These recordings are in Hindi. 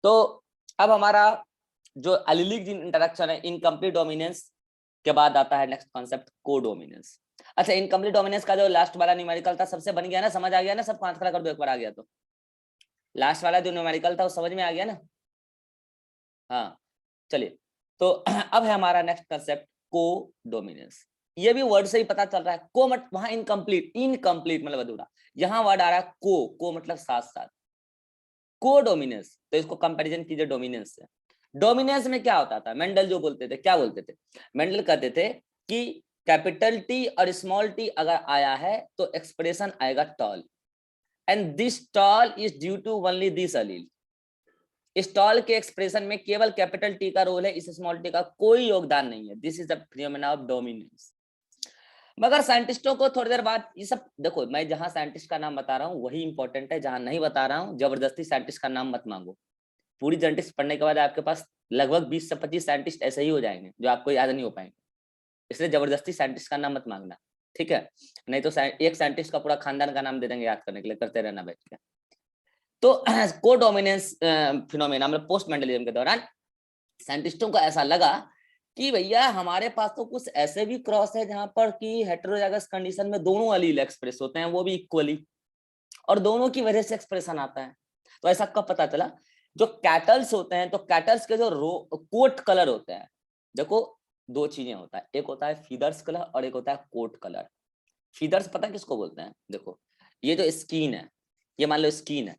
तो अब हमारा जो एलिलिक जीन इंटरेक्शन है, इनकम्प्लीट डोमिनेंस के बाद आता है नेक्स्ट कॉन्सेप्ट कोडोमिनेंस। अच्छा, इनकम्प्लीट डोमिनेंस का जो लास्ट वाला न्यूमेरिकल था सबसे बन गया ना, समझ आ गया ना, सबको हाथ खड़ा कर दो एक बार आ गया तो। लास्ट वाला जो न्यूमेरिकल था वो समझ में आ गया ना? हाँ चलिए, तो अब है हमारा नेक्स्ट कंसेप्ट कोडोमिनेंस। ये भी वर्ड से ही पता चल रहा है, को मत वहां इनकम्प्लीट, इनकम्प्लीट मतलब अधूरा, यहाँ वर्ड आ रहा है को मतलब साथ साथ, कोडोमिनेंस। तो इसको कंपैरिजन कीजिए डोमिनेंस से। डोमिनेंस में क्या होता था, मेंडल जो बोलते थे, क्या बोलते थे, मेंडल कहते थे कि कैपिटल टी और स्मॉल टी अगर आया है तो एक्सप्रेशन आएगा tall, and this tall is due to only this allele. इस टॉल के एक्सप्रेशन में केवल कैपिटल टी का रोल है, इस स्मॉल टी का कोई योगदान नहीं है। This is the phenomena of dominance. मगर साइंटिस्टों को थोड़ी देर बाद ये सब देखो, मैं जहां साइंटिस्ट का नाम बता रहा हूँ वही इंपॉर्टेंट है, जहां नहीं बता रहा हूँ जबरदस्ती साइंटिस्ट का नाम मत मांगो। पूरी जेनेटिक्स पढ़ने के बाद आपके पास लगभग 20 से 25 साइंटिस्ट ऐसे ही हो जाएंगे जो आपको याद नहीं हो पाएंगे, इसलिए जबरदस्ती साइंटिस्ट का नाम मत मांगना, ठीक है? नहीं तो एक साइंटिस्ट का पूरा खानदान का नाम दे देंगे याद करने के लिए, करते रहना बैठ के। तो कोडोमिनेंस फिनोमेना मतलब पोस्ट मेंडलिज्म के दौरान साइंटिस्टों को ऐसा लगा कि भैया हमारे पास तो कुछ ऐसे भी क्रॉस है जहां पर कि हेटेरोजाइगस कंडीशन में दोनों अलील एक्सप्रेस होते हैं, वो भी इक्वली, और दोनों की वजह से एक्सप्रेशन आता है। तो ऐसा कब पता चला, जो कैटल्स होते हैं तो कैटल्स के जो कोट कलर होते हैं, देखो दो चीजें होता है, एक होता है फीदर्स कलर और एक होता है कोट कलर। फीदर्स पता किसको बोलते हैं, देखो ये जो स्किन है, ये मान लो स्किन है,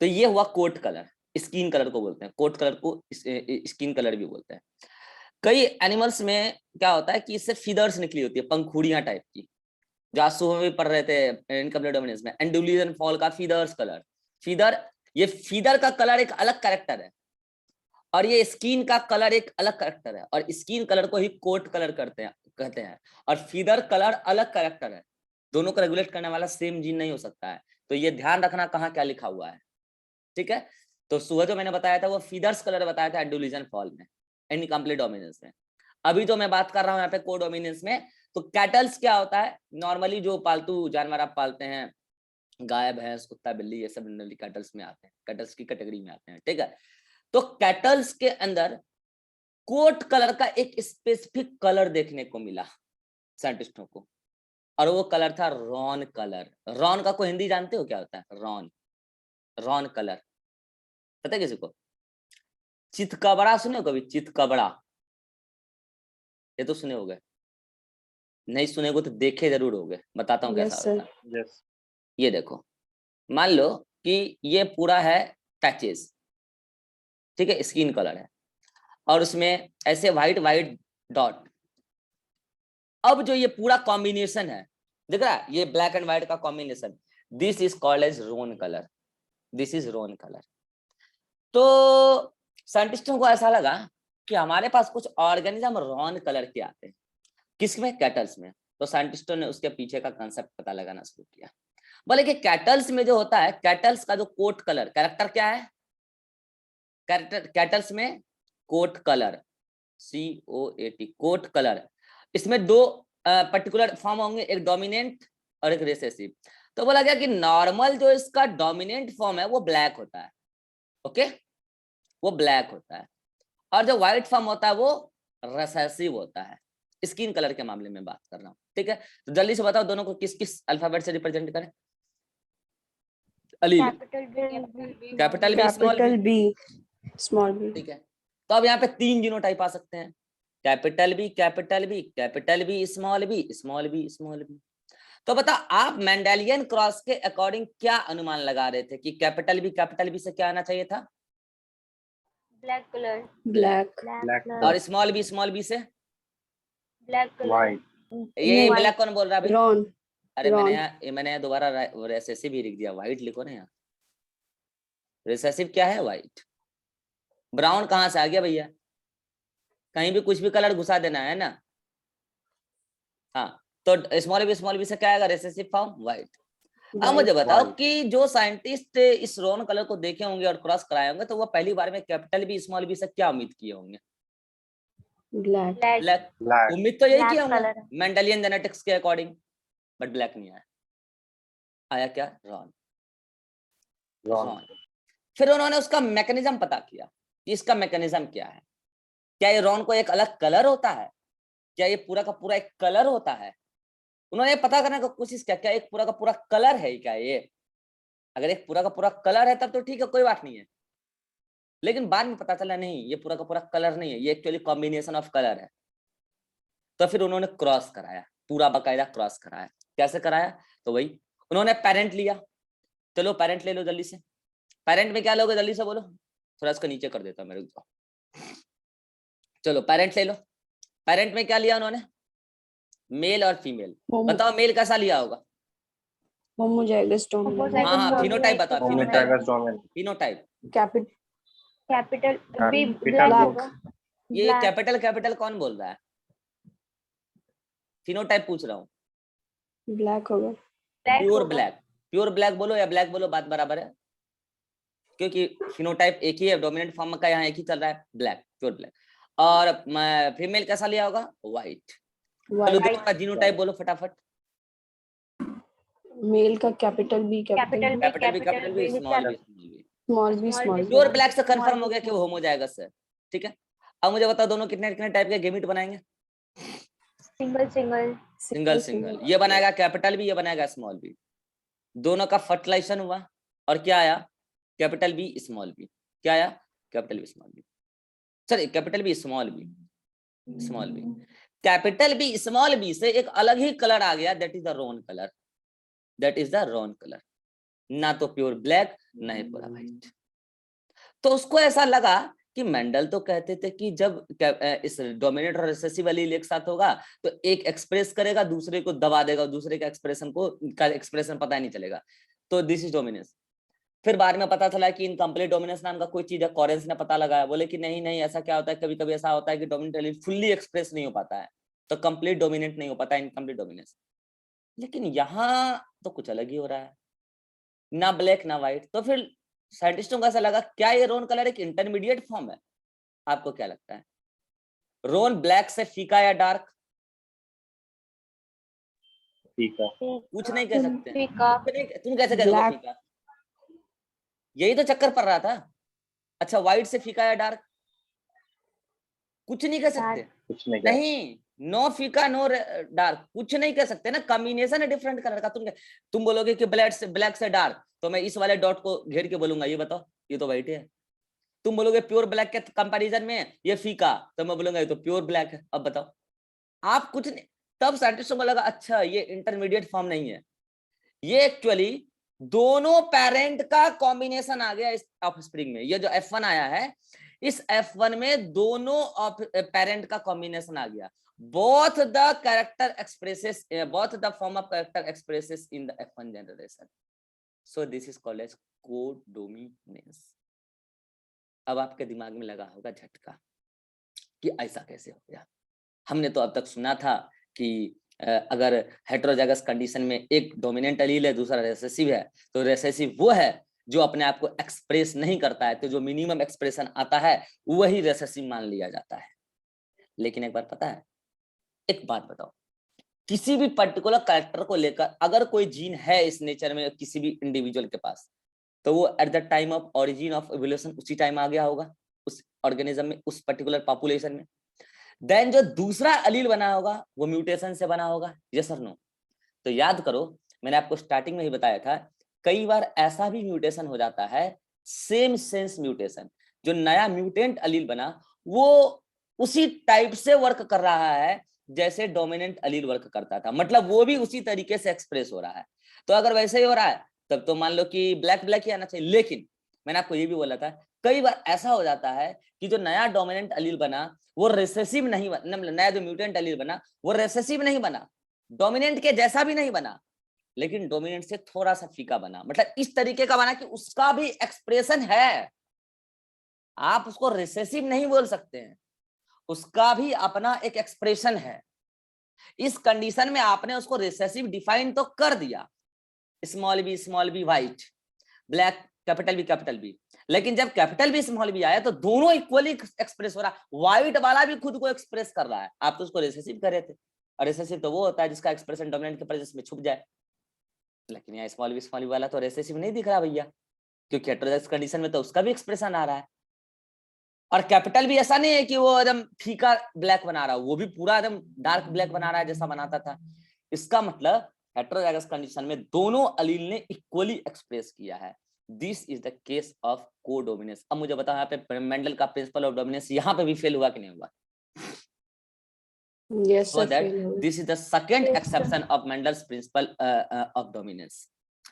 तो ये हुआ कोट कलर, स्किन कलर को बोलते हैं, कोट कलर को स्किन कलर भी बोलते हैं। कई एनिमल्स में क्या होता है कि इससे फीदर्स निकली होती है, पंखुड़ियां टाइप की, जो आज सुबह में पढ़ रहे थे इनकम्प्लीट डोमिनेंस में, एंडुलियन फॉल का फीदर्स कलर, फीदर, ये फीदर का कलर एक अलग कैरेक्टर है और ये स्किन का कलर एक अलग कैरेक्टर है, और स्किन कलर को ही कोट कलर कहते हैं, और फीदर कलर अलग कैरेक्टर है। दोनों को रेगुलेट करने वाला सेम जीन नहीं हो सकता है, तो ये ध्यान रखना कहाँ क्या लिखा हुआ है, ठीक है? तो सुबह जो मैंने बताया था वो फीदर्स कलर बताया था एंडुलिजन फॉल में, इनकम्प्लीट डोमिनेंस में। अभी जो मैं बात कर रहा हूँ यहाँ पे कोडोमिनेंस में, तो कैटल्स क्या होता है, नॉर्मली जो पालतू जानवर आप पालते हैं, गाय भैंस कुत्ता बिल्ली, ये सब जनरली कैटल्स में आते हैं, कैटल्स की कैटेगरी में आते हैं, ठीक है? तो कैटल्स के अंदर कोट कलर का एक स्पेसिफिक कलर देखने को मिला साइंटिस्टों को, और वो कलर था रॉन कलर। रॉन का कोई हिंदी जानते हो क्या होता है, रॉन, रॉन कलर पता है किसी को? चितकबरा सुने हो कभी, चितकबरा? ये तो सुने होगे, नहीं सुने हो तो देखे जरूर होगे, बताता हूँ कैसा होता है। ये देखो, मान लो कि ये पूरा है पैचेस, ठीक है, स्किन कलर है, और उसमें ऐसे व्हाइट व्हाइट डॉट। अब जो ये पूरा कॉम्बिनेशन है, दिख रहा है, ये ब्लैक एंड व्हाइट का combination, this is called as roan colour, this is roan colour. तो साइंटिस्टों को ऐसा लगा कि हमारे पास कुछ ऑर्गेनिज्म रॉन कलर के आते हैं, किसमें, कैटल्स में। तो साइंटिस्टों ने उसके पीछे का कंसेप्ट पता लगाना शुरू किया। बोले कि कैटल्स में जो होता है, कैटल्स का जो कोट कलर कैरेक्टर क्या है, कैटल्स में coat colour, COAT, coat colour, इसमें दो पर्टिकुलर फॉर्म होंगे, एक डोमिनेंट और एक रिसेसिव। तो बोला गया कि नॉर्मल जो इसका डोमिनेंट फॉर्म है वो ब्लैक होता है, ओके, वो ब्लैक होता है, और जो व्हाइट फॉर्म होता है वो रिसेसिव होता है, स्किन कलर के मामले में बात कर रहा हूँ, ठीक है? तो जल्दी से बताओ दोनों को किस किस अल्फाबेट से रिप्रेजेंट करें, अलील, कैपिटल बी स्मॉल बी, ठीक है? तो अब यहाँ पे 3 जीनोटाइप आ सकते हैं, capital B capital B capital B small B small B small B. तो बता आप मेंडेलियन क्रॉस के अकॉर्डिंग क्या अनुमान लगा रहे थे कि कैपिटल बी से क्या आना चाहिए था, ब्लैक कलर, ब्लैक, और स्मॉल बी से ब्लैक कलर, ये ब्लैक कौन बोल रहा है रॉन, अरे मैंने दोबारा रिसेसिव ही लिख दिया, व्हाइट लिखो ना यहाँ, रिसेसिव क्या है, व्हाइट। ब्राउन कहाँ से आ गया भैया, कहीं भी कुछ भी कलर घुसा देना है ना, हाँ। तो स्मॉल बी से क्या आएगा, रिसेसिव फॉर्म, व्हाइट। अब मुझे बताओ कि जो साइंटिस्ट इस रॉन कलर को देखे होंगे और क्रॉस कराए होंगे तो वो पहली बार में कैपिटल बी स्मॉल बी से क्या उम्मीद किए होंगे, ब्लैक। उम्मीद तो यही किया होंगे मेंडेलियन जेनेटिक्स के अकॉर्डिंग, बट ब्लैक नहीं आया, आया क्या, रॉन। फिर उन्होंने उसका मैकेनिज्म पता किया कि इसका मैकेनिज्म क्या है। क्या ये रॉन को एक अलग कलर होता है, क्या ये पूरा का पूरा एक कलर होता है, उन्होंने पता करने की कोशिश किया क्या एक पूरा का पूरा कलर है क्या ये। अगर एक पूरा का पूरा कलर है तब तो ठीक है, कोई बात नहीं है, लेकिन बाद में पता चला नहीं ये पूरा का पूरा कलर नहीं है, ये एक्चुअली कॉम्बिनेशन ऑफ कलर है। तो फिर उन्होंने क्रॉस कराया, पूरा बकायदा क्रॉस कराया। कैसे कराया, तो वही उन्होंने पेरेंट लिया। चलो पेरेंट ले लो जल्दी से, पेरेंट में क्या लोगे जल्दी से बोलो, थोड़ा इसको नीचे कर देता हूं मेरे को। चलो पेरेंट ले लो, पेरेंट में क्या लिया उन्होंने, मेल और फीमेल। बताओ मेल कैसा लिया होगा, होमोजाइगस डोमिनेंट। हाँ हाँ, फिनोटाइप बताओ, homozygous dominant. Phenotype. Capital B capital black. ये कैपिटल कौन बोल रहा है, फिनोटाइप पूछ रहा हूँ। ब्लैक होगा। प्योर ब्लैक बोलो या ब्लैक बोलो, बात बराबर है, क्योंकि फिनोटाइप एक ही है, डोमिनेंट फॉर्म का यहाँ एक ही चल रहा है, ब्लैक, प्योर ब्लैक। और फीमेल कैसा लिया होगा, व्हाइट। चलो दोनों का जीनोटाइप बोलो फटाफट। मेल का capital B, capital B, small B. Small B. Pure black से कंफर्म हो गया कि वो होमोजाइगस है, ठीक है। अब मुझे बताओ दोनों कितने कितने टाइप के गेमीट बनाएंगे, सिंगल। ये बनाएगा कैपिटल बी, ये बनाएगा स्मॉल बी। दोनों का फर्टिलाइजेशन हुआ और क्या आया, कैपिटल बी स्मॉल बी। क्या आया, capital B small B. Sorry, capital B small B. Capital B small B से एक अलग ही कलर आ गया, that is the roan colour. ना तो प्योर ब्लैक, ना ही पूरा व्हाइट। तो उसको ऐसा लगा कि मेंडल तो कहते थे कि जब इस डोमिनेंट और रिसेसिव एलील एक साथ होगा तो एक एक्सप्रेस करेगा, दूसरे को दबा देगा, दूसरे का एक्सप्रेशन पता ही नहीं चलेगा, तो दिस इज डोमिनेंस। फिर बाद में पता चला कि इनकम्प्लीट डोमिनेंस नाम का कोई चीज है, कॉरेंस ने पता लगाया, बोले कि नहीं ऐसा क्या होता है, कभी कभी ऐसा होता है कि डोमिनेंट एलील फुल्ली एक्सप्रेस नहीं हो पाता है, तो कंप्लीट डोमिनेंट नहीं हो पाता है, इनकम्प्लीट डोमिनेंस। लेकिन यहाँ तो कुछ अलग ही हो रहा है, ना ब्लैक ना व्हाइट। तो फिर साइंटिस्टों को ऐसा लगा क्या ये रोन कलर एक इंटरमीडिएट फॉर्म है। आपको क्या लगता है, रोन ब्लैक से फीका या डार्क? फीका। कुछ नहीं कह सकते, फीका। तुम कैसे कह दोगे फीका, यही तो चक्कर पड़ रहा था। अच्छा, व्हाइट से फीका या डार्क? कुछ नहीं कह सकते, कुछ नहीं, नहीं, नो फीका नो डार्क, कुछ नहीं कह सकते ना, कॉम्बिनेशन है डिफरेंट कलर का। तुम बोलोगे कि ब्लैक से डार्क, तो मैं इस वाले डॉट को घेर के बोलूंगा ये बताओ ये तो व्हाइट है। तुम बोलोगे प्योर ब्लैक के कंपैरिजन में ये फीका, तो मैं बोलूंगा ये तो प्योर ब्लैक है। अब बताओ, आप कुछ नहीं। तब साइंटिस्टों को लगा अच्छा ये इंटरमीडिएट फॉर्म नहीं है, ये एक्चुअली दोनों पेरेंट का कॉम्बिनेशन आ गया इस ऑफस्प्रिंग में। ये जो F1 आया है, इस F1 में दोनों पेरेंट का कॉम्बिनेशन आ गया। both the form of character expresses in the F1 generation, so this is called as codominance। अब आपके दिमाग में लगा होगा झटका कि ऐसा कैसे हो गया। हमने तो अब तक सुना था कि अगर हेटेरोजाइगस कंडीशन में एक डोमिनेंट एलील है, दूसरा रिसेसिव है, तो रिसेसिव वो है जो अपने आप को एक्सप्रेस नहीं करता है, तो जो मिनिमम एक्सप्रेशन आता है वही रिसेसिव मान लिया जाता है। लेकिन एक बार पता है, एक बात बताओ, किसी भी पर्टिकुलर कैरेक्टर को लेकर अगर कोई जीन है इस नेचर में किसी भी इंडिविजुअल के पास, तो वो at the time of origin of evolution उसी टाइम आ गया होगा उस ऑर्गेनिज्म में, उस पर्टिकुलर पॉपुलेशन में। देन जो दूसरा एलील बना होगा वो म्यूटेशन से बना होगा, यस और नो? तो याद करो, मैंने आपको स्टार्टिंग में ही बताया था, कई बार ऐसा भी म्यूटेशन हो जाता है, सेम सेंस म्यूटेशन, जो नया म्यूटेंट एलील बना वो उसी टाइप से वर्क कर रहा है जैसे डोमिनेंट एलील वर्क करता था, मतलब वो भी उसी तरीके से एक्सप्रेस हो रहा है। तो अगर वैसे ही हो रहा है तब तो मान लो कि ब्लैक ही आना चाहिए। लेकिन मैंने आपको ये भी बोला था, कई बार ऐसा हो जाता है कि जो नया डोमिनेंट एलील बना वो रिसेसिव नहीं बना, नया जो म्यूटेंट एलील बना वो रिसेसिव नहीं बना, डोमिनेंट के जैसा भी नहीं बना, लेकिन डोमिनेंट से थोड़ा सा फीका बना, मतलब इस तरीके का बना कि उसका भी एक्सप्रेशन है, आप उसको रिसेसिव नहीं बोल सकते हैं, उसका भी अपना एक एक्सप्रेशन है। इस कंडीशन में आपने उसको रिसेसिव डिफाइन तो कर दिया, small B white, black capital B, लेकिन जब कैपिटल बी स्मॉल बी आया तो दोनों इक्वली एक्सप्रेस हो रहा है, व्हाइट वाला भी खुद को एक्सप्रेस कर रहा है, आप तो उसको रिसेसिव कर रहे थे, और रिसेसिव तो वो होता है जिसका एक्सप्रेशन डोमिनेंट के प्रेजेंस में छुप जाए, लेकिन यहाँ स्मॉल बी वाला तो रिसेसिव नहीं दिख रहा भैया, क्योंकि हेटेरोजाइगस कंडीशन में तो उसका भी एक्सप्रेशन आ रहा है। और कैपिटल भी ऐसा नहीं है कि वो एकदम फीका ब्लैक बना रहा है, वो भी पूरा एकदम डार्क ब्लैक बना रहा है जैसा बनाता था। इसका मतलब हेटेरोजाइगस कंडीशन में दोनों अलील ने इक्वली एक्सप्रेस किया है। This is the case of codominance. अब मुझे बताओ यहाँ पे मेंडल का प्रिंसिपल ऑफ डोमिनेंस यहाँ पे भी फेल हुआ कि नहीं हुआ? Yes, So sir, that fail होगा। this is the second Yes, sir. exception of Mendel's principle of dominance.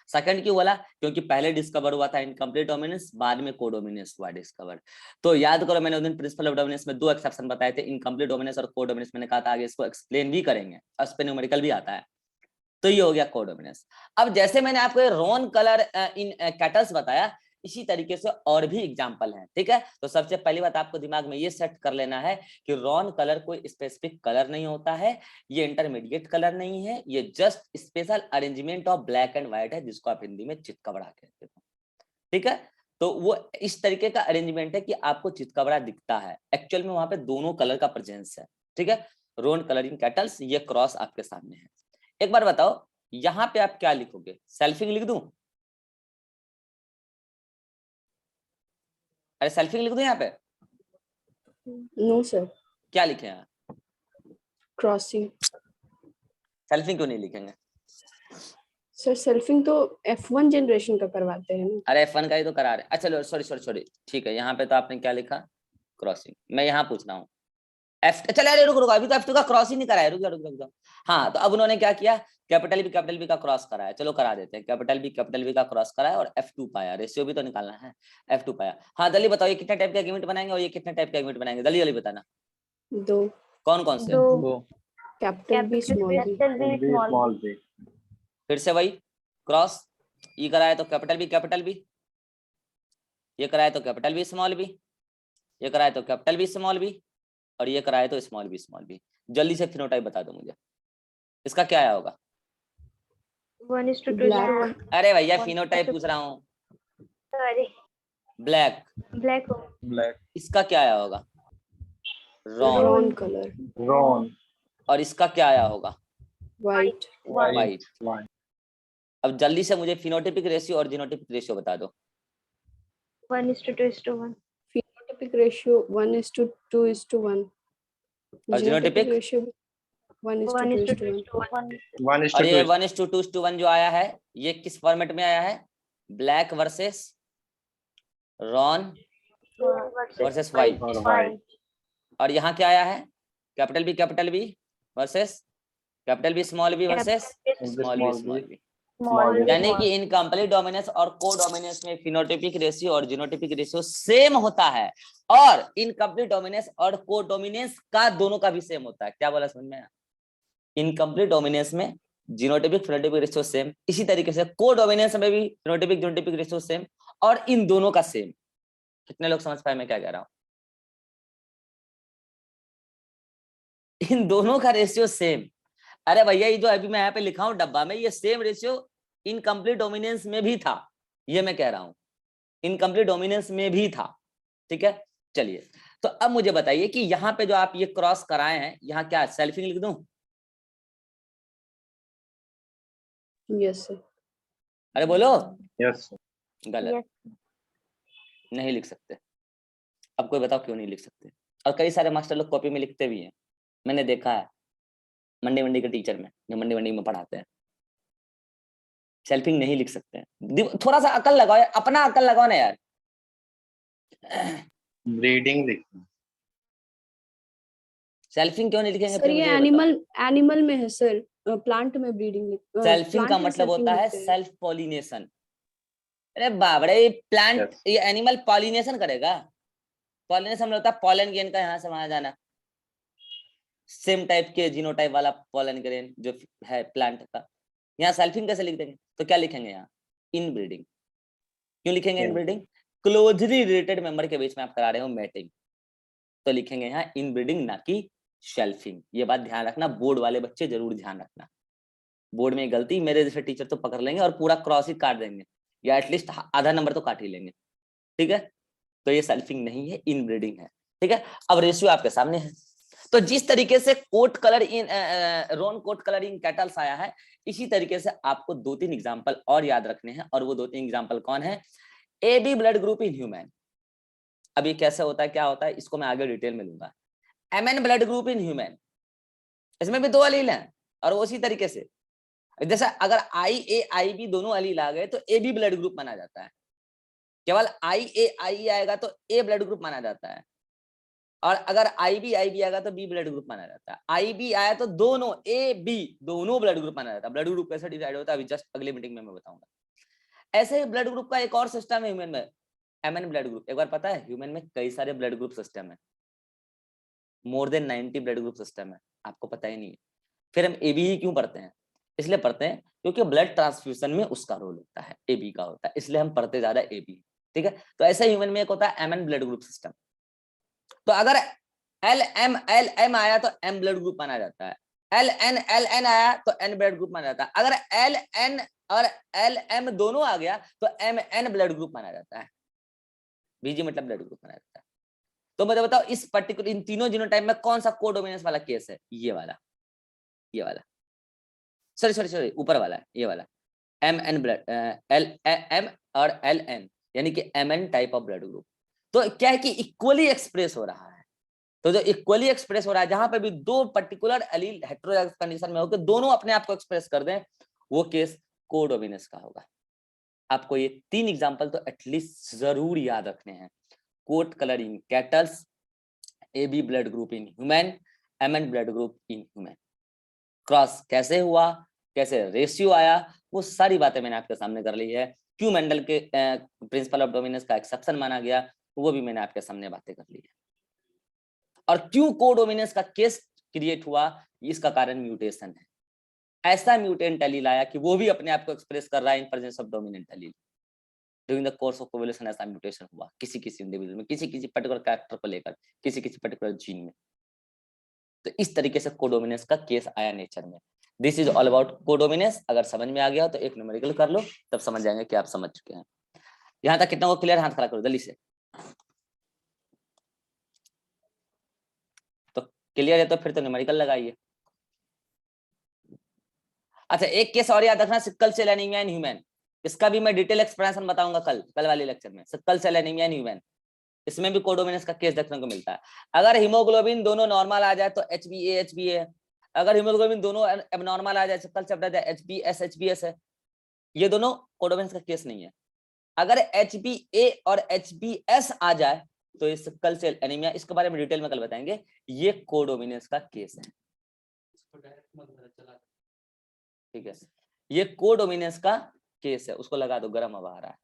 Second क्यों बोला? क्योंकि पहले डिस्कवर हुआ था इनकम्प्लीट डोमिनेंस, बाद में कोडोमिनेंस हुआ डिस्कवर। तो याद करो मैंने उस दिन प्रिंसिपल ऑफ डोमिनेंस में दो एक्सेप्शन बताए थे, इनकम्प्लीट डोमिनेंस और कोडोमिनेंस। मैंने कहा था आगे इसको एक्सप्लेन भी करेंगे, उस पे न्यूमेरिकल भी आता है। तो ये हो गया कोडोमिनेंस। अब जैसे मैंने आपको रॉन कलर इन कैटल्स बताया, इसी तरीके से और भी एग्जांपल हैं, ठीक है। तो सबसे पहली बात आपको दिमाग में ये सेट कर लेना है कि रॉन कलर कोई स्पेसिफिक कलर नहीं होता है, ये इंटरमीडिएट कलर नहीं है, ये just special arrangement of black and white है, जिसको आप हिंदी में चितकबरा कहते हो, ठीक है। तो वो इस तरीके का अरेंजमेंट है कि आपको चितकबरा दिखता है, एक्चुअल में वहां पे दोनों कलर का प्रेजेंस है, ठीक है। रॉन कलरिंग कैटल्स, ये क्रॉस आपके सामने है। एक बार बताओ यहाँ पे आप क्या लिखोगे? सेल्फिंग लिख दूं? अरे सेल्फिंग लिख दूं यहाँ पे? No, sir. क्या लिखे हैं? Crossing. सेल्फिंग क्यों नहीं लिखेंगे? सर सेल्फिंग तो F1 जनरेशन का करवाते हैं ना। अरे F1 का ही तो करा रहे। अच्छा सॉरी ठीक है, यहाँ पे तो आपने क्या लिखा? क्रॉसिंग। मैं यहाँ पूछ रहा हूँ चल अरे रुक अभी तो F2 का क्रॉसिंग नहीं कराया, रुक जाओ। हाँ तो अब उन्होंने क्या किया? कैपिटल बी का क्रॉस कराया, चलो करा देते हैं। कैपिटल बी का क्रॉस कराया और F2 पाया, रेशियो भी तो निकालना है, F2 पाया। हाँ जल्दी बताओ ये कितने टाइप के आर्गुमेंट बनाएंगे और ये कितने टाइप के आर्गुमेंट बनाएंगे? जल्दी बताना। दो। कौन से? दो। Capital B small B. Small B. फिर से वही क्रॉस, ई कराया तो कैपिटल बी, ये कराया तो कैपिटल बी स्मॉल बी, ये कराया तो कैपिटल बी स्मॉल बी, और ये कराया तो स्मॉल बी। जल्दी से फिनोटाइप बता दो मुझे, इसका क्या आया होगा? 1:2. अरे भैया फिनोटाइप पूछ रहा हूँ। Sorry, black. इसका क्या आया होगा? Ron colour. रॉन। और इसका क्या आया होगा? वाइट। वाइट। अब जल्दी से मुझे फिनोटाइपिक रेशियो और जीनोटाइपिक रेशियो बता दो। 1:2:1. Phenotypic ratio 1:2:1। और जीनोटाइपिक रेशियो 1:2:1। 1:2. और ये 1:2:1 जो आया है ये किस फॉर्मेट में आया है? Black versus roan versus white. और यहाँ क्या आया है? Capital B versus capital B small B versus small B. यानी कि इनकम्प्लीट डोमिनेंस और कोडोमिनेंस में फिनोटाइपिक रेशियो और जीनोटाइपिक रेशियो सेम होता है, और इनकम्प्लीट डोमिनेंस और कोडोमिनेंस का दोनों का भी सेम होता है। क्या बोला समझ में? इनकम्प्लीट डोमिनेंस में जीनोटाइपिक फिनोटाइपिक रेशियो सेम, इसी तरीके से कोडोमिनेंस में भी फिनोटाइपिक जीनोटाइपिक रेशियो सेम, और इन दोनों का सेम। कितने लोग समझ पाए मैं क्या कह रहा हूं? इन दोनों का रेशियो सेम। अरे भैया ये जो अभी मैं यहाँ पे लिखा हूं डब्बा में, ये सेम रेशियो इनकम्प्लीट डोमिनेंस में भी था, ये मैं कह रहा हूं इनकम्प्लीट डोमिनेंस में भी था, ठीक है। चलिए तो अब मुझे बताइए कि यहाँ पे जो आप ये क्रॉस कराए हैं, यहाँ क्या सेल्फिंग लिख दूं? Yes sir. अरे बोलो। यस। गलत, नहीं लिख सकते। अब कोई बताओ क्यों नहीं लिख सकते? और कई सारे मास्टर लोग कॉपी में लिखते भी हैं, मैंने देखा है मंडी के टीचर में, जो मंडी में पढ़ाते हैं, सेल्फिंग नहीं लिख सकते हैं। थोड़ा सा अकल लगाओ, अपना अकल लगाओ ना यार। ब्रीडिंग लिखना। सेल्फिंग क्यों नहीं लिखेंगे? सर ये एनिमल में है सर, प्लांट में ब्रीडिंग। सेल्फिंग का मतलब होता है सेल्फ पॉलिनेशन। अरे बाबरे, ये प्लांट ये एनिमल पॉलिनेशन करेगा? पॉलिनेशन मतलब होता है पॉलन ग्रेन का यहाँ से वहां जाना, सेम टाइप के जीनोटाइप वाला पॉलन ग्रेन जो है प्लांट का। यहाँ सेल्फिंग कैसे लिख देंगे? तो क्या लिखेंगे यहाँ? इन ब्रीडिंग। क्यों लिखेंगे इन ब्रीडिंग? क्लोजली रिलेटेड मेंबर के बीच में आप करा रहे हो मैटिंग, तो लिखेंगे यहाँ इन ब्रीडिंग, ना कि शेल्फिंग। ये बात ध्यान रखना, बोर्ड वाले बच्चे जरूर ध्यान रखना। बोर्ड में गलती मेरे जैसे टीचर तो पकड़ लेंगे और पूरा क्रॉस ही काट देंगे, या एटलीस्ट आधा नंबर तो काट ही लेंगे, ठीक है। तो ये सेल्फिंग नहीं है, इन ब्रीडिंग है, ठीक है। अब रेशियो आपके सामने है। तो जिस तरीके से coat colour in roan coat colour in cattles आया है, इसी तरीके से आपको 2-3 एग्जांपल और याद रखने हैं। और वो 2-3 एग्जांपल कौन है? A B blood group in human. अब ये कैसे होता है, क्या होता है, इसको मैं आगे डिटेल में लूंगा। MN blood group in human, इसमें भी 2 एलील हैं, और उसी तरीके से जैसे अगर आई ए आई बी दोनों एलील आ गए तो ए बी ब्लड ग्रुप माना जाता है। केवल आई ए आएगा तो ए ब्लड ग्रुप माना जाता है, और अगर आई बी आएगा तो बी ब्लड ग्रुप माना जाता है। आई बी आया तो दोनों ए बी दोनों ब्लड ग्रुप माना जाता है। ब्लड ग्रुप कैसे डिसाइड होता है अभी जस्ट अगली मीटिंग में मैं बताऊंगा। ऐसे ही ब्लड ग्रुप का एक और सिस्टम है ह्यूमन में, एमएन ब्लड ग्रुप। एक बार पता है ह्यूमन में कई सारे ब्लड ग्रुप सिस्टम है, more than 90 blood group system है, आपको पता ही नहीं है। फिर हम एबी ही क्यों पढ़ते हैं, इसलिए पढ़ते हैं क्योंकि ब्लड ट्रांसफ्यूजन में उसका रोल होता है, एबी का होता है, इसलिए हम पढ़ते ज्यादा एबी। ठीक है, तो ऐसे ह्यूमन में एक होता है एमएन ब्लड ग्रुप सिस्टम। तो अगर एल एम आया तो एम ब्लड ग्रुप माना जाता है, एल एन आया तो एन ब्लड ग्रुप माना जाता है। अगर एल एन और एल एम दोनों आ गया तो एम एन ब्लड ग्रुप माना जाता है, बीजी मतलब ब्लड ग्रुप माना जाता है। तो मुझे बताओ इस पर्टिकुलर इन तीनों जीनोटाइप में कौन सा कोडोमिनेंस वाला केस है, ये वाला सॉरी ऊपर वाला है, ये वाला M N blood L M और एल एन, यानी कि M N type of blood group. तो क्या है कि इक्वली एक्सप्रेस हो रहा है, तो जो इक्वली एक्सप्रेस हो रहा है जहां पे भी 2 पर्टिकुलर एलील हेटेरोजाइगस कंडीशन में होकर दोनों अपने आप को एक्सप्रेस कर दें, वो केस कोडोमिनेंस का होगा। आपको ये 3 एग्जांपल तो एटलीस्ट जरूर याद रखने हैं। Coat colour in cattles, AB blood group in human, MN blood group in human. Cross कैसे हुआ, कैसे रेशियो आया, वो सारी बातें मैंने आपके सामने कर ली है। क्यों मेंडल के प्रिंसिपल ऑफ डोमिनेंस का एक्सेप्शन माना गया, वो भी मैंने आपके सामने बातें कर ली है। और क्यों कोडोमिनेंस का केस क्रिएट हुआ, इसका कारण म्यूटेशन है। ऐसा म्यूटेंट एलील आया कि वो भी अपने आप को एक्सप्रेस कर रहा है in presence of dominant allele. During the course of ovulation ऐसा म्यूटेशन हुआ किसी इंडिविजुअल में, किसी पर्टिकुलर कैरेक्टर को लेकर, किसी पर्टिकुलर जीन में। तो इस तरीके से कोडोमिनेंस का केस आया नेचर में। This is all about codominance. अगर समझ में आ गया तो एक न्यूमेरिकल कर लो, तब समझ जाएंगे कि आप समझ चुके हैं। यहाँ तक कितना को क्लियर, हाथ खड़ा करो जल्दी से। तो क्लियर है तो फिर तो न्यूमेरिकल लगाइए। अच्छा, एक केस और याद रखना, sickle cell anaemia in human. इसका भी मैं डिटेल एक्सप्लेनेशन बताऊंगा कल वाले लेक्चर में। Sickle cell anaemia in human, इसमें भी कोडोमिनेंस का केस देखने को मिलता है। अगर हीमोग्लोबिन दोनों नॉर्मल आ जाए तो HbA है, अगर हीमोग्लोबिन दोनों एबनॉर्मल आ जाए, सिकल सेल आ जाए HbS है। ये दोनों कोडोमिनेंस का केस नहीं है। अगर HbA और HbS आ जाए तो ये सिकल सेल एनीमिया, इसके बारे में डिटेल में कल बताएंगे, ये कोडोमिनेंस का केस है। ठीक है, ये कोडोमिनेंस का केस है, उसको लगा दो, गर्म हवा आ रहा है।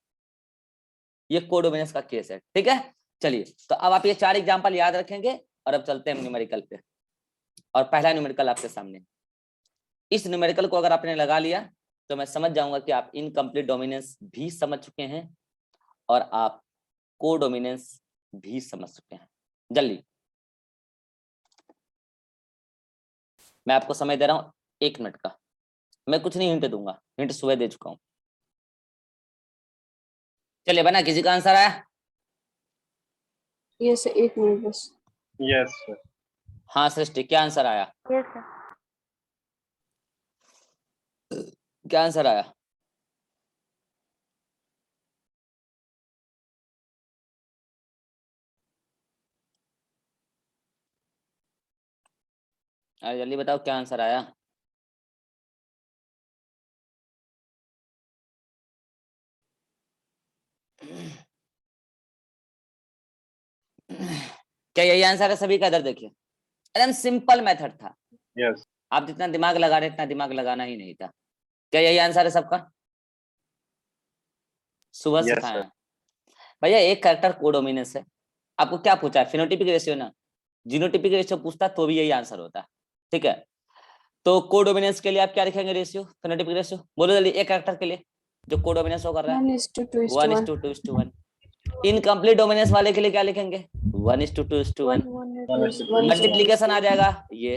ये कोडोमिनेंस का केस है। ठीक है, चलिए तो अब आप ये 4 एग्जांपल याद रखेंगे और अब चलते हैं न्यूमेरिकल पे। और पहला न्यूमेरिकल आपके सामने। इस न्यूमेरिकल को अगर आपने लगा लिया तो मैं समझ जाऊंगा कि आप इनकम्प्लीट डोमिनेंस भी समझ चुके हैं और आप कोडोमिनेंस भी समझ चुके हैं। जल्दी, मैं आपको समय दे रहा हूं 1 मिनट का। मैं कुछ नहीं हिंट दूंगा, हिंट सुबह दे चुका हूं। चलिए बना, किसी का आंसर आया? ये से 1 मिनट बस। Yes, sir. हाँ सृष्टि, क्या आंसर आया? Yes sir. क्या आंसर आया? अरे जल्दी बताओ क्या आंसर आया? क्या यही आंसर है सभी का? इधर देखिए, एकदम सिंपल मेथड था। Yes. आप जितना दिमाग लगा रहे इतना दिमाग लगाना ही नहीं था। क्या यही आंसर है सबका? सुबह Yes, सिखाया sir. है भैया। एक कैरेक्टर कोडोमिनेंस है, आपको क्या पूछा है? फिनोटिपिक रेशियो ना, जीनोटिपिक रेशियो पूछता तो भी यही आंसर होता। ठीक है, तो कोडोमिनेंस के लिए आप क्या लिखेंगे? रेशियो, फिनोटिपिक रेशियो बोलो जल्दी, एक कैरेक्टर के लिए जो कोडोमिनेंस हो कर रहा है 1:2:1। इनकम्प्लीट डोमिनेंस वाले के लिए क्या लिखेंगे? 1:2:1। मल्टीप्लीकेशन आ जाएगा ये।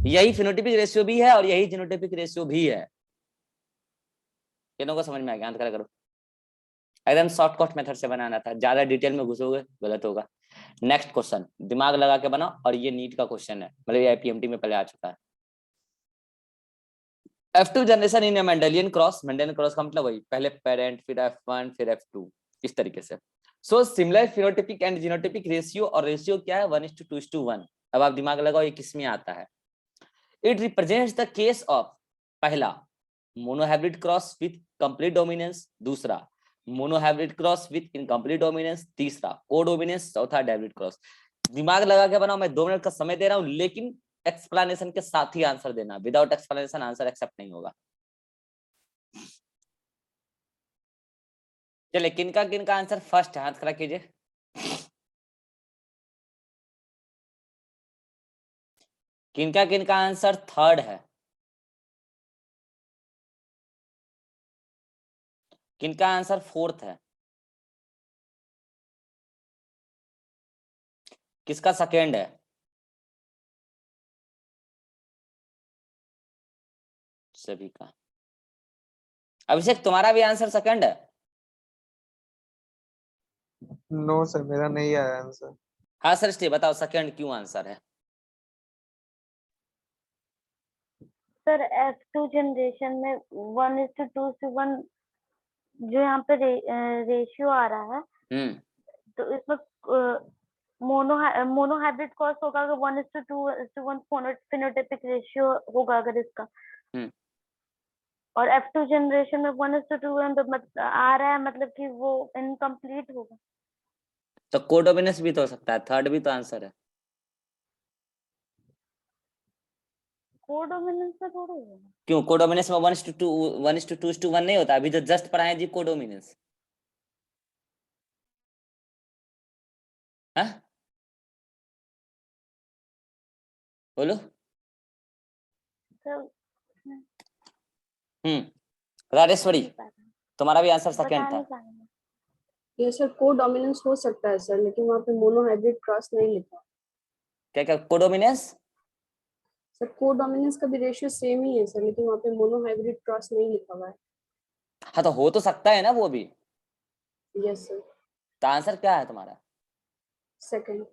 यही फिनोटिपिक रेशियो भी है और यही जीनोटिपिक रेशियो भी है। तीनों को समझ में आ गया? अंत करो, एकदम शॉर्टकट मेथड से बनाना था, ज्यादा डिटेल में घुसोगे गलत होगा। नेक्स्ट क्वेश्चन दिमाग लगा के बनाओ, और ये नीट का क्वेश्चन है, मतलब ये IPMT में पहले आ चुका है। F2 generation in Mendelian cross. Mendelian cross का मतलब वही, पहले पेरेंट फिर F1 फिर F2। इस तरीके से। So similar phenotypic and genotypic ratio, और रेशियो क्या है 1:2:1। अब आप दिमाग लगाओ ये किस में आता है। It represents the case of, पहला monohybrid cross with complete dominance, दूसरा monohybrid cross with incomplete dominance, तीसरा कोडोमिनेंस, चौथा डायब्रिड क्रॉस। दिमाग लगा के बनाओ, मैं 2 मिनट का समय दे रहा हूं, लेकिन एक्सप्लेनेशन के साथ ही आंसर देना, विदाउट एक्सप्लेनेशन आंसर एक्सेप्ट नहीं होगा। चलिए किनका किनका आंसर फर्स्ट है, हाथ खड़ा कीजिए। किनका किनका आंसर थर्ड है, किनका आंसर फोर्थ है, किसका सेकेंड है? सभी का। अभिषेक तुम्हारा भी आंसर सेकंड है? नो सर, मेरा नहीं आया आंसर। हाँ सृष्टि बताओ सेकंड क्यों आंसर है? सर F2 जनरेशन में 1:2:1 जो यहाँ पे रेशियो आ रहा है, तो इसमें मोनोहाइब्रिड क्रॉस होगा अगर 1:2:1 फिनोटाइपिक रेशियो होगा अगर इसका, और F2 जनरेशन में 1:2 तो आ रहा है, मतलब कि वो इनकम्प्लीट होगा। तो कोडोमिनेंस भी तो हो सकता है, थर्ड भी तो आंसर है। कोडोमिनेंस में थोड़ा होगा। क्यों? कोडोमिनेंस में 1:2:1 नहीं होता, अभी तो जस्ट पढ़ाए जी कोडोमिनेंस। हाँ बोलो। सर राजेश्वरी तुम्हारा भी आंसर बता सेकंड नहीं था। ये सर को डोमिनेंस हो सकता है सर, लेकिन वहाँ पे मोनोहाइब्रिड क्रॉस नहीं लिखा। क्या क्या कोडोमिनेंस? सर को डोमिनेंस का भी रेशियो सेम ही है सर, लेकिन वहाँ पे मोनोहाइब्रिड क्रॉस नहीं लिखा हुआ है। हाँ तो हो तो सकता है ना वो भी। यस सर, तो आंसर क्या है तुम्हारा? सेकंड।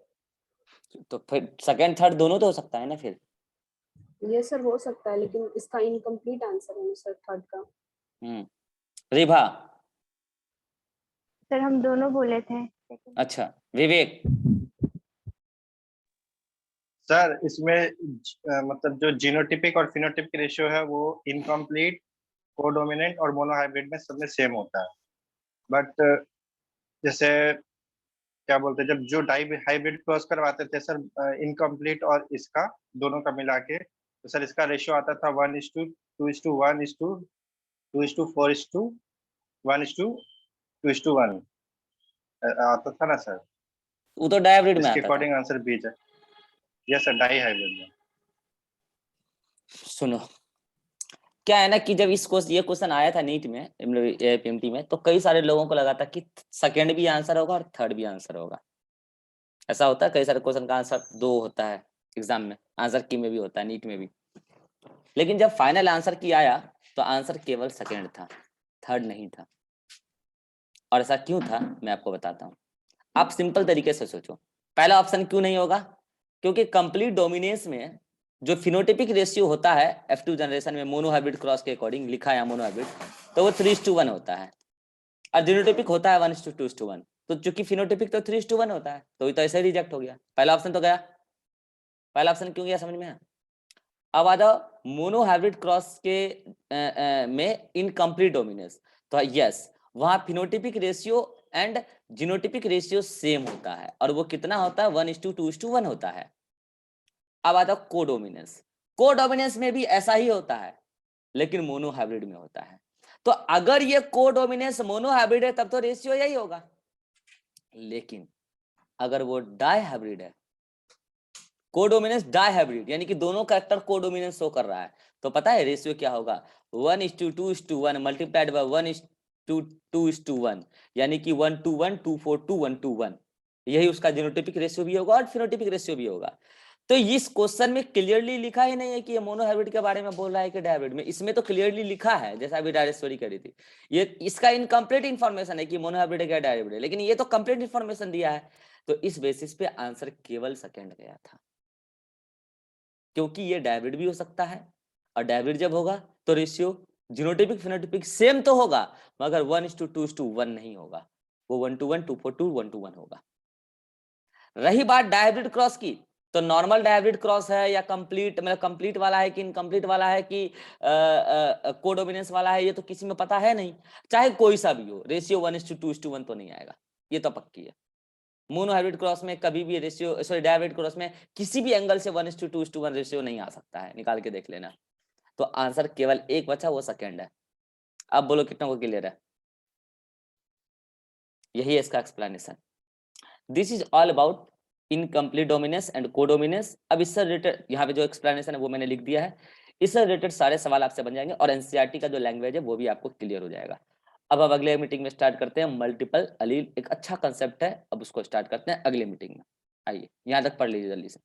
तो फिर सेकंड थर्ड दोनों तो हो सकता है ना फिर। यस सर, हो सकता है, लेकिन इसका इनकम्प्लीट आंसर है सर थर्ड का। रिभा? सर हम दोनों बोले थे। अच्छा विवेक? सर इसमें मतलब जो जीनोटिपिक और फिनोटिपिक रेशियो है वो इनकम्प्लीट, कोडोमिनेंट और मोनोहाइब्रिड में सब में सेम होता है। बट जैसे क्या बोलते हैं, जब जो डाई हाइब्रिड क्रॉस करवाते थे सर, इनकम्प्लीट और इसका दोनों का मिला के, तो सर इसका रेशियो आता था 1:2:1:2:2:4:1:1 आता था ना सर। वो तो डायब्रिड में इसके आता था। अकॉर्डिंग आंसर बी है। यस सर, डाई हाइब्रिड में। सुनो क्या है ना कि जब ये क्वेश्चन आया था नीट में, एपीएमटी में, तो कई सारे लोगों को लगा था कि सेकंड भी आंसर होगा और थर्ड भी आंसर होगा। ऐसा होता है, कई सारे क्वेश्चन का आंसर 2 होता है एग्जाम में, आंसर की में भी होता है, नीट में भी। लेकिन जब फाइनल आंसर की आया तो आंसर केवल सेकंड था, थर्ड नहीं था। और ऐसा क्यों था मैं आपको बताता हूँ। आप सिंपल तरीके से सोचो, पहला ऑप्शन क्यों नहीं होगा? क्योंकि कंप्लीट डोमिनेंस में जो फिनोटिपिक रेशियो होता है F2 जनरेशन में मोनोहाइब्रिड क्रॉस के अकॉर्डिंग लिखा है मोनोहाइब्रिड, तो वो 3:1 होता है, और जीनोटिपिक होता है 1:2:1। तो चूंकि फिनोटिपिक तो 3:1 होता है, तो ऐसे ही रिजेक्ट हो गया, पहला ऑप्शन तो गया। पहला ऑप्शन क्यों गया समझ में है? अब आ जाओ मोनोहाइब्रिड क्रॉस के में इनकम्प्लीट डोमिनेंस, तो यस वहां phenotypic ratio and genotypic ratio same होता है, और वो कितना होता है 1:2:1 होता है। अब आता है कोडोमिनेंस। कोडोमिनेंस में भी ऐसा ही होता है, लेकिन मोनोहाइब्रिड में होता है। तो अगर ये कोडोमिनेंस मोनोहाइब्रिड है तब तो रेशियो यही होगा, लेकिन अगर वो डाइहाइब्रिड है, कोडोमिनेंस डाइहाइब्रिड यानी कि दोनों कैरेक्टर कोडोमिनेंस शो कर रहा है, तो पता है रेशियो क्या होगा? 1:2:1 मल्टीप्लाइड बाय 1:2:1, यानी कि 1:1 यही उसका जीनोटिपिक रेशियो भी होगा और फिनोटिपिक रेशियो भी होगा। तो इस क्वेश्चन में क्लियरली लिखा ही नहीं है कि ये मोनोहाइब्रिड के बारे में बोल रहा है कि डायहाइब्रिड में। इसमें तो क्लियरली लिखा है, जैसा अभी राजेश्वरी करी थी, ये इसका इनकम्प्लीट इन्फॉर्मेशन है कि मोनोहाइब्रिड है क्या डायहाइब्रिड है, लेकिन ये तो कंप्लीट इन्फॉर्मेशन दिया है। तो इस बेसिस पे आंसर केवल सेकंड गया था, क्योंकि ये डायहाइब्रिड भी हो सकता है, और डायहाइब्रिड जब होगा तो रेशियो जीनोटिपिक फिनोटिपिक सेम तो होगा, मगर 1:2:1 नहीं होगा। वो 1:1, 2:4, 1:1 होगा। रही बात डायहाइब्रिड क्रॉस की, तो नॉर्मल डायहाइब्रिड क्रॉस है या कंप्लीट, मतलब कंप्लीट वाला है कि इनकम्प्लीट वाला है कि कोडोमिनेंस वाला है, ये तो किसी में पता है नहीं। चाहे कोई सा भी हो, रेशियो 1:2:1 तो नहीं आएगा, ये तो पक्की है। मोनो हाइब्रिड क्रॉस में कभी भी रेशियो, सॉरी डायहाइब्रिड क्रॉस में किसी भी एंगल से 1:2:1 रेशियो नहीं आ सकता है, निकाल के देख लेना। तो आंसर केवल एक बचा, वो सेकंड है। अब बोलो कितना को क्लियर है? यही है इसका explanation. This is all about incomplete dominance and codominance. अब इससे रिलेटेड यहाँ पे जो एक्सप्लेनेशन है वो मैंने लिख दिया है, इससे रिलेटेड सारे सवाल आपसे बन जाएंगे और एनसीईआरटी का जो लैंग्वेज है वो भी आपको क्लियर हो जाएगा। अब अगले मीटिंग में स्टार्ट करते हैं मल्टीपल अलील, एक अच्छा कंसेप्ट है, अब उसको स्टार्ट करते हैं अगले मीटिंग में। आइए यहाँ तक पढ़ लीजिए जल्दी से।